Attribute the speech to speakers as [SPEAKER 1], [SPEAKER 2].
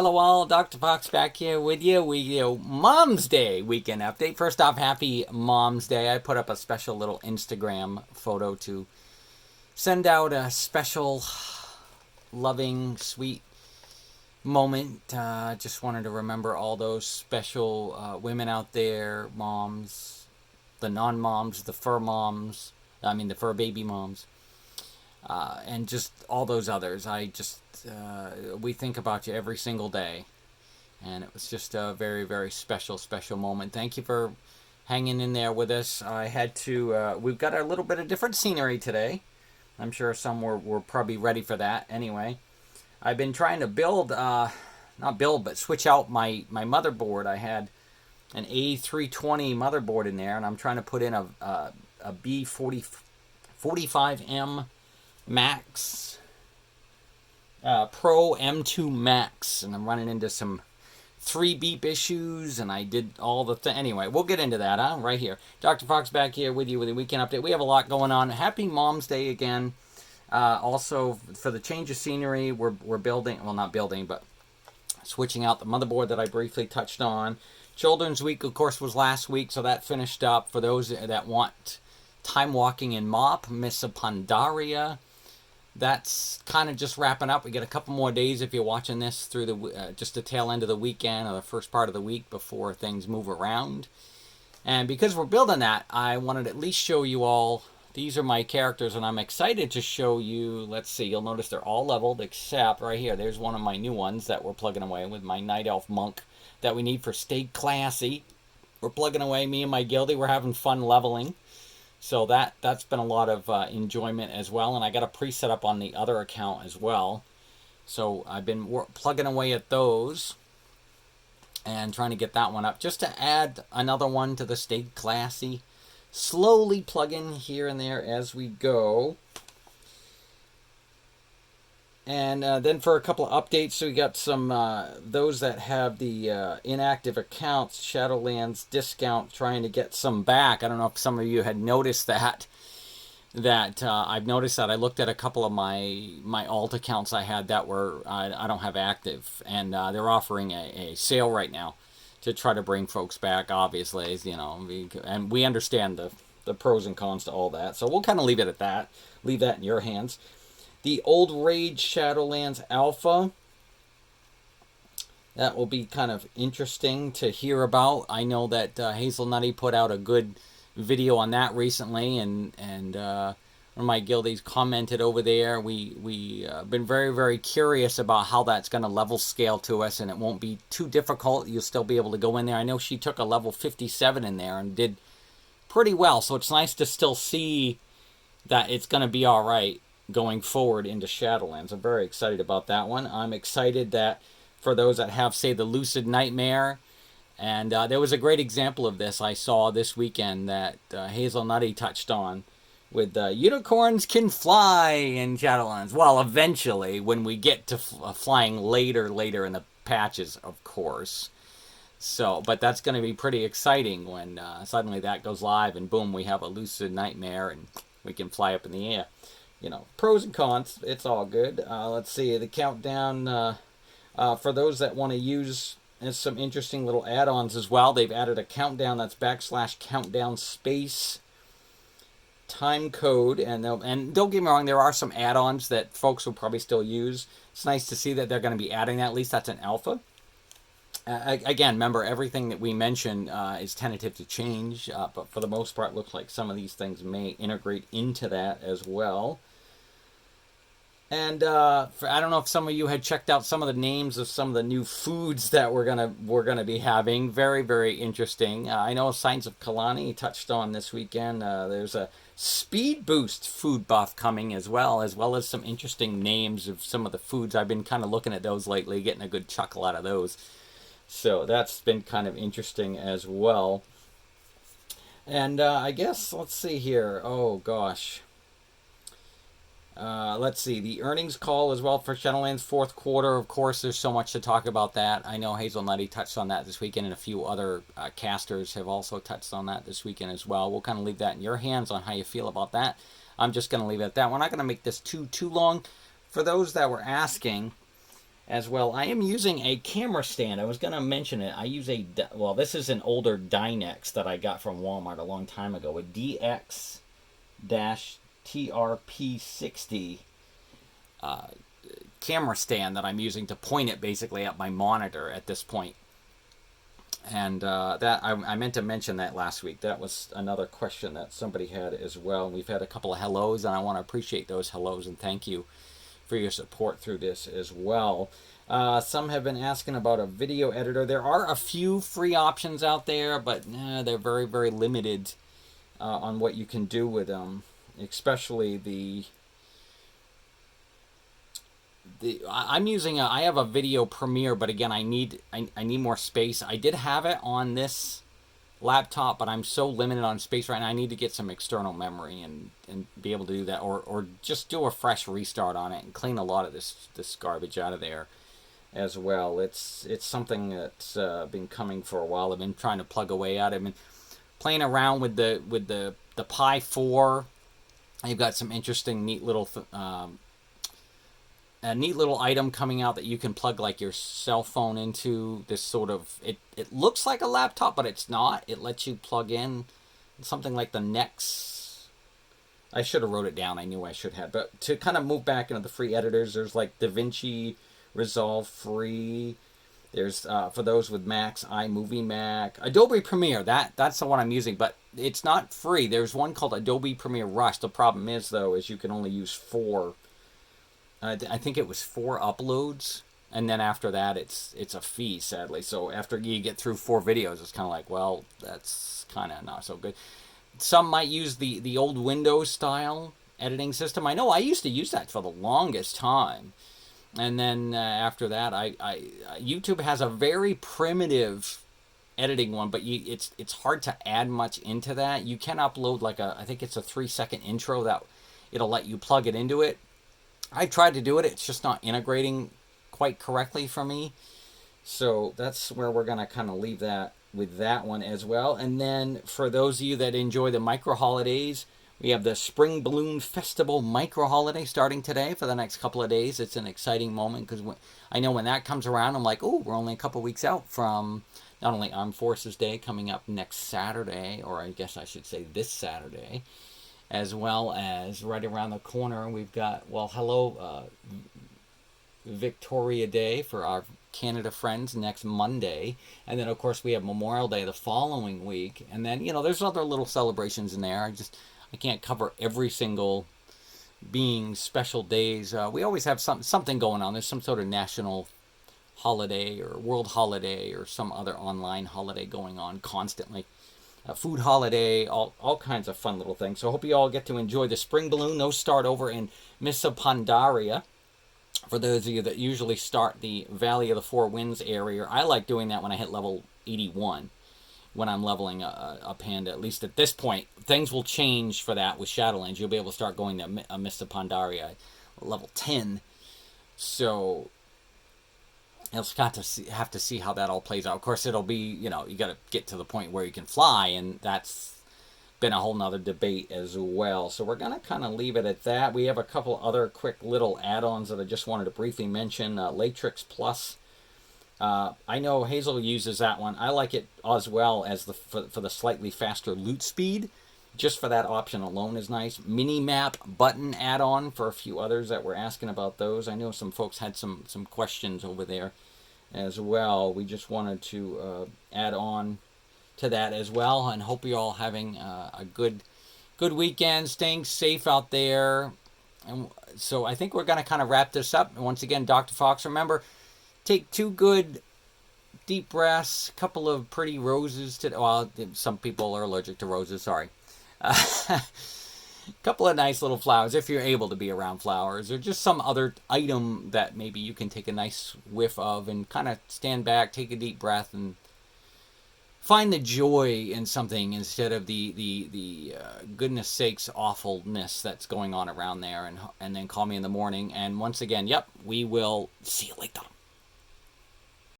[SPEAKER 1] Hello all, Dr. Fox back here with you. Mom's Day weekend update. First off, happy Mom's Day. I put up a special little Instagram photo to send out a special, loving, sweet moment. Just wanted to remember all those special women out there, moms, the non-moms, the fur moms, the fur baby moms. And just all those others. We think about you every single day. And it was just a very, very special, special moment. Thank you for hanging in there with us. We've got a little bit of different scenery today. I'm sure some were probably ready for that anyway. I've been trying to switch out my motherboard. I had an A320 motherboard in there, and I'm trying to put in a B45M Max Pro M2 Max, and I'm running into some 3 beep issues, and I did all the anyway, we'll get into that right here. Dr. Fox back here with you with a weekend update. We have a lot going on. Happy Mom's Day again. Also, for the change of scenery, we're not building, but switching out the motherboard that I briefly touched on. Children's Week, of course, was last week, so that finished up. For those that want Time Walking in Mop, Miss Pandaria, that's kind of just wrapping up. We got a couple more days if you're watching this through just the tail end of the weekend or the first part of the week before things move around. And because we're building that, I wanted to at least show you all. These are my characters, and I'm excited to show you. Let's see, you'll notice they're all leveled except right here. There's one of my new ones that we're plugging away with, my Night Elf Monk that we need for Stay Classy. We're plugging away, me and my guildie. We're having fun leveling. So that's been a lot of enjoyment as well. And I got a preset up on the other account as well. So I've been plugging away at those and trying to get that one up. Just to add another one to the Stay Classy. Slowly plug in here and there as we go. And then for a couple of updates, so we got some, those that have the inactive accounts, Shadowlands discount, trying to get some back. I don't know if some of you had noticed that. I've noticed that. I looked at a couple of my alt accounts I had that I don't have active. And they're offering a sale right now to try to bring folks back, obviously. And we understand the pros and cons to all that. So we'll kind of leave it at that. Leave that in your hands. The Old Rage Shadowlands Alpha. That will be kind of interesting to hear about. I know that Hazel Nutty put out a good video on that recently, and one of my guildies commented over there. We been very, very curious about how that's going to level scale to us, and it won't be too difficult. You'll still be able to go in there. I know she took a level 57 in there and did pretty well, so it's nice to still see that it's going to be all right going forward into Shadowlands. I'm very excited about that one. I'm excited that for those that have, say, the Lucid Nightmare, and there was a great example of this I saw this weekend that Hazel Nutty touched on with unicorns can fly in Shadowlands. Well, eventually, when we get to flying later in the patches, of course. So, but that's going to be pretty exciting when suddenly that goes live and boom, we have a Lucid Nightmare and we can fly up in the air. Pros and cons, it's all good. Let's see, the countdown, for those that want to use some interesting little add-ons as well, they've added a countdown that's /countdown space time code, and don't get me wrong, there are some add-ons that folks will probably still use. It's nice to see that they're going to be adding that, at least that's an alpha. Again, remember, everything that we mention is tentative to change, but for the most part, looks like some of these things may integrate into that as well. And I don't know if some of you had checked out some of the names of some of the new foods that we're gonna be having. Very, very interesting. I know Signs of Kalani touched on this weekend. There's a speed boost food buff coming as well as some interesting names of some of the foods. I've been kind of looking at those lately, getting a good chuckle out of those. So that's been kind of interesting as well. And I guess, let's see here. Oh, gosh. Let's see. The earnings call as well for Shadowlands fourth quarter. Of course, there's so much to talk about that. I know Hazel Nutty touched on that this weekend, and a few other casters have also touched on that this weekend as well. We'll kind of leave that in your hands on how you feel about that. I'm just going to leave it at that. We're not going to make this too long. For those that were asking, as well. I am using a camera stand. I was going to mention it. I use well, this is an older Dynex that I got from Walmart a long time ago, a DX-TRP60 camera stand that I'm using to point it basically at my monitor at this point. And that I meant to mention that last week. That was another question that somebody had as well. We've had a couple of hellos, and I want to appreciate those hellos and thank you for your support through this as well. Some have been asking about a video editor. There are a few free options out there, but they're very, very limited on what you can do with them, especially I'm using I have a video Premiere, but again, I need more space. I did have it on this laptop, but I'm so limited on space right now. I need to get some external memory and be able to do that, or just do a fresh restart on it and clean a lot of this garbage out of there as well. It's something that's been coming for a while. I've been trying to plug away at it. I've been playing around with the Pi 4. I've got some interesting, neat little a neat little item coming out that you can plug like your cell phone into. This sort of, it looks like a laptop, but it's not. It lets you plug in something like the Nex. I should have wrote it down. I knew I should have. But to kind of move back into the free editors, there's like DaVinci Resolve free. There's for those with Macs, iMovie Mac, Adobe Premiere. That's the one I'm using, but it's not free. There's one called Adobe Premiere Rush. The problem is though, is you can only use 4. I think it was 4 uploads, and then after that, it's a fee, sadly. So after you get through 4 videos, it's kind of like, well, that's kind of not so good. Some might use the old Windows style editing system. I know I used to use that for the longest time, and then after that, YouTube has a very primitive editing one, but it's hard to add much into that. You can upload like I think it's a 3-second intro that it'll let you plug it into it. I tried to do it. It's just not integrating quite correctly for me. So that's where we're going to kind of leave that with that one as well. And then for those of you that enjoy the micro holidays, we have the Spring Balloon Festival micro holiday starting today for the next couple of days. It's an exciting moment because I know when that comes around, I'm like, oh, we're only a couple weeks out from not only Armed Forces Day coming up next Saturday, or I guess I should say this Saturday, as well as right around the corner, we've got, well, hello, Victoria Day for our Canada friends next Monday. And then, of course, we have Memorial Day the following week. And then, there's other little celebrations in there. I can't cover every single being special days. We always have something going on. There's some sort of national holiday or world holiday or some other online holiday going on constantly. Food holiday, all kinds of fun little things. So I hope you all get to enjoy the Spring Balloon. Those start over in Missa Pandaria. For those of you that usually start the Valley of the Four Winds area, I like doing that when I hit level 81, when I'm leveling a panda. At least at this point, things will change for that with Shadowlands. You'll be able to start going to Missa Pandaria level 10. So you'll have to see how that all plays out. Of course, it'll be, you got to get to the point where you can fly, and that's been a whole nother debate as well. So we're going to kind of leave it at that. We have a couple other quick little add-ons that I just wanted to briefly mention. Latrix Plus. I know Hazel uses that one. I like it as well as for the slightly faster loot speed. Just for that option alone is nice. Mini-map button add-on for a few others that were asking about those. I know some folks had some questions over there as well. We just wanted to add on to that as well, and hope you're all having a good weekend, staying safe out there. And so I think we're going to kind of wrap this up. And once again, Dr. Fox, remember, take 2 good deep breaths, a couple of pretty roses today. Well, some people are allergic to roses, sorry. A couple of nice little flowers, if you're able to be around flowers, or just some other item that maybe you can take a nice whiff of and kind of stand back, take a deep breath, and find the joy in something instead of the goodness sakes awfulness that's going on around there. And then call me in the morning. And once again, yep, we will see you later.